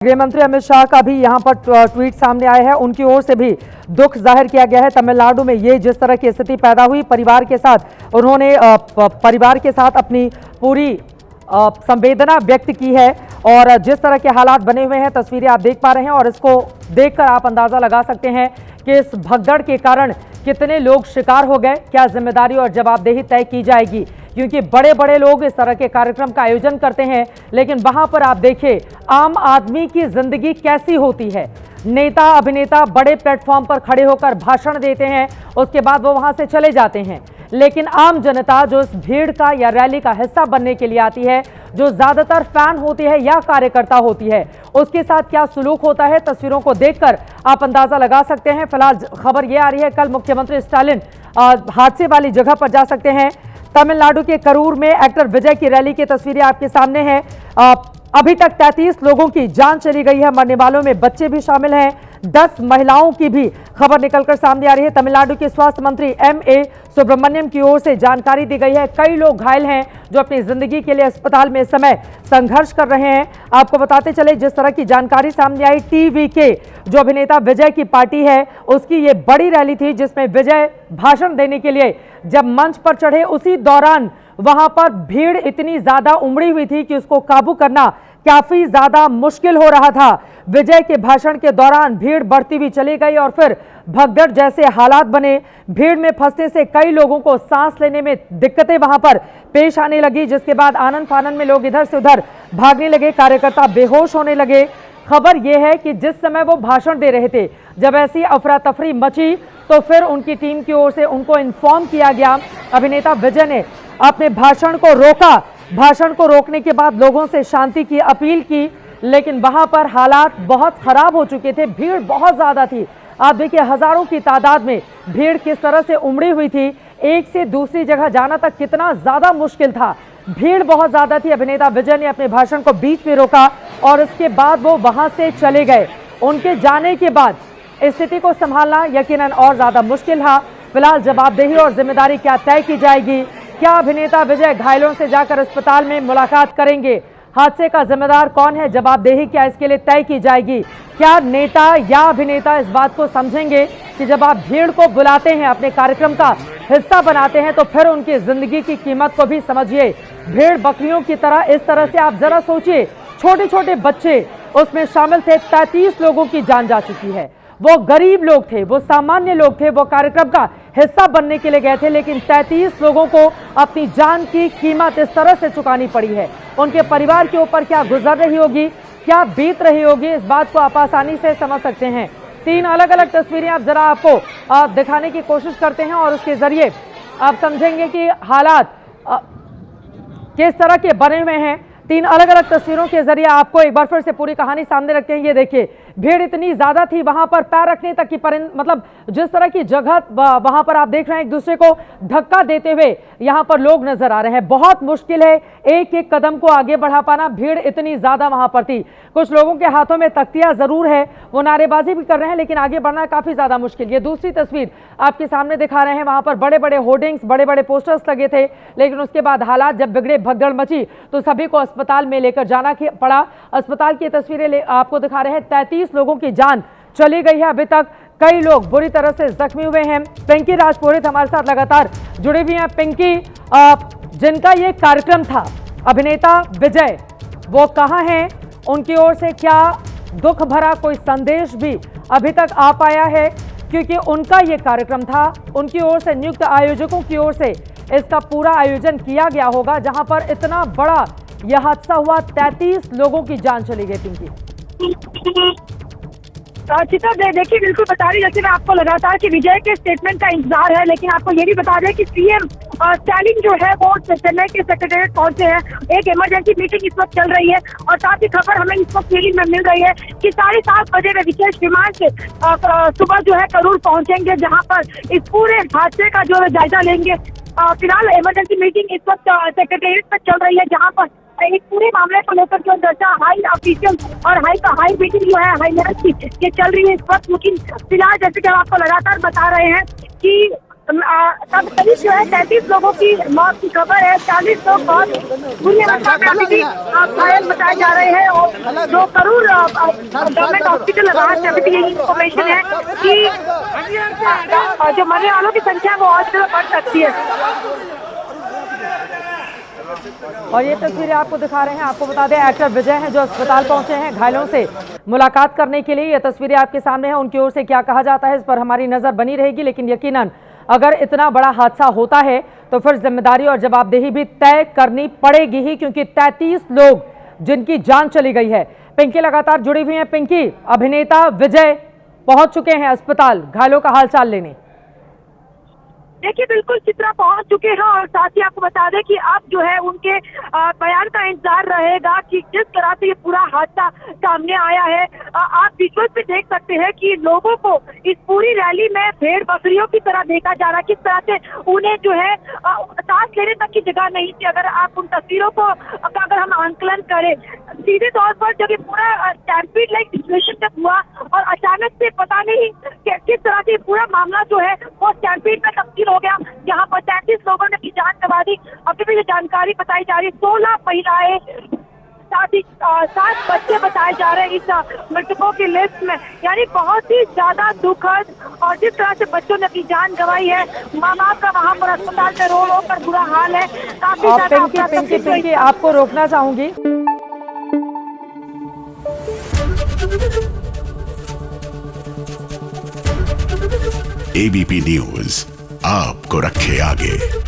गृह मंत्री अमित शाह का भी यहां पर ट्वीट सामने आया है। उनकी ओर से भी दुख जाहिर किया गया है। तमिलनाडु में ये जिस तरह की स्थिति पैदा हुई, परिवार के साथ उन्होंने परिवार के साथ अपनी पूरी संवेदना व्यक्त की है और जिस तरह के हालात बने हुए हैं, तस्वीरें आप देख पा रहे हैं और इसको देखकर आप अंदाजा लगा सकते हैं कि इस भगदड़ के कारण कितने लोग शिकार हो गए। क्या जिम्मेदारी और जवाबदेही तय की जाएगी, क्योंकि बड़े बड़े लोग इस तरह के कार्यक्रम का आयोजन करते हैं, लेकिन वहां पर आप देखिए आम आदमी की जिंदगी कैसी होती है। नेता अभिनेता बड़े प्लेटफॉर्म पर खड़े होकर भाषण देते हैं, उसके बाद वो वहां से चले जाते हैं, लेकिन आम जनता जो इस भीड़ का या रैली का हिस्सा बनने के लिए आती है, जो ज्यादातर फैन होती है या कार्यकर्ता होती है, उसके साथ क्या सलूक होता है, तस्वीरों को देखकर आप अंदाजा लगा सकते हैं। फिलहाल खबर यह आ रही है कल मुख्यमंत्री स्टालिन हादसे वाली जगह पर जा सकते हैं। तमिलनाडु के करूर में एक्टर विजय की रैली की तस्वीरें आपके सामने हैं। अभी तक 33 लोगों की जान चली गई है, मरने वालों में बच्चे भी शामिल हैं। 10 महिलाओं की भी खबर निकलकर सामने आ रही है। तमिलनाडु के स्वास्थ्य मंत्री एम.ए. सुब्रमण्यम की ओर से जानकारी दी गई है। कई लोग घायल हैं जो अपनी जिंदगी के लिए अस्पताल में इस समय संघर्ष कर रहे हैं। आपको बताते चले, जिस तरह की जानकारी सामने आई, टीवीके जो अभिनेता विजय की पार्टी है, उसकी ये बड़ी रैली थी जिसमें विजय भाषण देने के लिए जब मंच पर चढ़े, उसी दौरान वहां पर भीड़ इतनी ज्यादा उमड़ी हुई थी कि उसको काबू करना काफी ज्यादा मुश्किल हो रहा था। विजय के भाषण के दौरान भीड़ बढ़ती हुई चली गई और फिर भगदड़ जैसे हालात बने। भीड़ में फंसने से कई लोगों को सांस लेने में दिक्कतें वहां पर पेश आने लगी, जिसके बाद आनन फानन में लोग इधर से उधर भागने लगे, कार्यकर्ता बेहोश होने लगे। खबर यह है कि जिस समय वो भाषण दे रहे थे, जब ऐसी अफरा तफरी मची तो फिर उनकी टीम की ओर से उनको इन्फॉर्म किया गया। अभिनेता विजय ने अपने भाषण को रोका। भाषण को रोकने के बाद लोगों से शांति की अपील की, लेकिन वहां पर हालात बहुत खराब हो चुके थे। भीड़ बहुत ज्यादा थी। आप देखिए हजारों की तादाद में भीड़ किस तरह से उमड़ी हुई थी। एक से दूसरी जगह जाना तक कितना ज्यादा मुश्किल था। भीड़ बहुत ज्यादा थी। अभिनेता विजय ने अपने भाषण को बीच में रोका और उसके बाद वो वहां से चले गए। उनके जाने के बाद स्थिति को संभालना यकीनन और ज्यादा मुश्किल था। फिलहाल जवाबदेही और जिम्मेदारी क्या तय की जाएगी? क्या अभिनेता विजय घायलों से जाकर अस्पताल में मुलाकात करेंगे? हादसे का जिम्मेदार कौन है? जवाबदेही क्या इसके लिए तय की जाएगी? क्या नेता या अभिनेता इस बात को समझेंगे कि जब आप भीड़ को बुलाते हैं, अपने कार्यक्रम का हिस्सा बनाते हैं, तो फिर उनकी जिंदगी की कीमत को भी समझिए। भेड़ बकरियों की तरह इस तरह से आप जरा सोचिए, छोटे छोटे बच्चे उसमें शामिल थे। 33 लोगों की जान जा चुकी है। वो गरीब लोग थे, वो सामान्य लोग थे, वो कार्यक्रम का हिस्सा बनने के लिए गए थे, लेकिन 33 लोगों को अपनी जान की कीमत इस तरह से चुकानी पड़ी है। उनके परिवार के ऊपर क्या गुजर रही होगी, क्या बीत रही होगी, इस बात को आप आसानी से समझ सकते हैं। 3 अलग अलग तस्वीरें आप जरा आपको दिखाने की कोशिश करते हैं और उसके जरिए आप समझेंगे कि हालात किस तरह के बने हुए हैं। 3 अलग अलग तस्वीरों के जरिए आपको एक बार फिर से पूरी कहानी सामने रखते हैं। ये देखिए, भीड़ इतनी ज्यादा थी, वहां पर पैर रखने तक की मतलब जिस तरह की जगह वहां पर आप देख रहे हैं, एक दूसरे को धक्का देते हुए यहां पर लोग नजर आ रहे हैं। बहुत मुश्किल है एक एक कदम को आगे बढ़ा पाना, भीड़ इतनी ज्यादा वहां पर थी। कुछ लोगों के हाथों में तख्तियां जरूर है, वो नारेबाजी भी कर रहे हैं, लेकिन आगे बढ़ना काफी ज्यादा मुश्किल। ये दूसरी तस्वीर आपके सामने दिखा रहे हैं। वहां पर बड़े बड़े होर्डिंग्स, बड़े बड़े पोस्टर्स लगे थे, लेकिन उसके बाद हालात जब बिगड़े, भगदड़ मची, तो सभी को अस्पताल में लेकर जाना पड़ा। अस्पताल की तस्वीरें आपको दिखा रहे हैं। 33 लोगों की जान चली गई है। अभी तक कई लोग बुरी तरह से जख्मी हुए हैं। पिंकी राजपुरोहित हमारे साथ लगातार जुड़े हुए हैं। पिंकी, जिनका ये कार्यक्रम था, अभिनेता विजय, वो कहां हैं? उनकी ओर से क्या दुख भरा कोई संदेश भी अभी तक आ पाया है? क्योंकि उनका ये कार्यक्रम था, उनकी ओर से नियुक्त आयोजकों की ओर से इसका पूरा आयोजन किया गया होगा, जहां पर इतना बड़ा यह हादसा हुआ, 33 लोगों की जान चली गई। पिंकी चित्र देखिए, बिल्कुल बता रही, जैसे मैं आपको लगातार कि विजय के स्टेटमेंट का इंतजार है, लेकिन आपको ये भी बता दें कि सीएम स्टालिन जो है वो चेन्नई के सेक्रेटेरिएट पहुंचे हैं। एक इमरजेंसी मीटिंग इस वक्त चल रही है और साथ ही खबर हमें इस वक्त में मिल रही है कि 7:30 बजे वे विशेष विमान से सुबह जो है करूर पहुंचेंगे, जहाँ पर इस पूरे हादसे का जो है जायजा लेंगे। फिलहाल इमरजेंसी मीटिंग इस वक्त सेक्रेटेरिएट में चल रही है, जहाँ पर इस पूरे मामले को लेकर जो दर्जा हाई ऑफिशियल और हाई मीटिंग जो है हाई लेवल की ये चल रही है इस वक्त। लेकिन फिलहाल जैसे कि हम आपको लगातार बता रहे हैं कि तब करीब जो है 33 लोगों की मौत की खबर है। 40 लोग बहुत बुरी अवस्था में अभी भी घायल बताए जा रहे हैं और 2 करोड़ गवर्नमेंट हॉस्पिटल लगातार अभी भी यही इंफॉर्मेशन है कि जो मरने वालों की संख्या वो और ज्यादा बढ़ सकती है। और ये तस्वीरें आपको दिखा रहे हैं। आपको बता दें एक्टर विजय हैं जो अस्पताल पहुंचे हैं घायलों से मुलाकात करने के लिए। ये तस्वीरें आपके सामने हैं। उनकी ओर से क्या कहा जाता है इस पर हमारी नजर बनी रहेगी, लेकिन यकीनन अगर इतना बड़ा हादसा होता है तो फिर जिम्मेदारी और जवाबदेही भी तय करनी पड़ेगी ही, क्योंकि 33 लोग जिनकी जान चली गई है। पिंकी लगातार जुड़ी हुई है। पिंकी, अभिनेता विजय पहुंच चुके हैं अस्पताल घायलों का हालचाल लेने। देखिए बिल्कुल चित्रा पहुंच चुके हैं और साथ ही आपको बता दें कि अब जो है उनके बयान का इंतजार रहेगा कि जिस तरह से ये पूरा हादसा सामने आया है। आप विजुअल पे देख सकते हैं कि लोगों को इस पूरी रैली में भेड़ बकरियों की तरह देखा जा रहा है। किस तरह से उन्हें जो है सांस लेने तक की जगह नहीं थी। अगर आप उन तस्वीरों को अगर हम आंकलन करें सीधे तौर पर, जब ये पूरा स्टैम्पीड लाइक सिचुएशन जब हुआ और अचानक से पता नहीं किस तरह से पूरा मामला जो है वो स्टैम्पीड में तब्दील हो गया। यहाँ पर 33 लोगों ने अपनी जान गंवा दी। अभी भी जो जानकारी बताई जा रही है 16 महिलाएं साथ ही 7 बच्चे बताए जा रहे हैं इस मृतकों की लिस्ट में। यानी बहुत ही ज्यादा दुखद और जिस तरह से बच्चों ने अपनी जान गंवाई है, माँ बाप का वहाँ पर अस्पताल में रो रो कर बुरा हाल है। काफी ज्यादा पिंकी आपको रोकना चाहूंगी। एबीपी न्यूज आपको रखे आगे।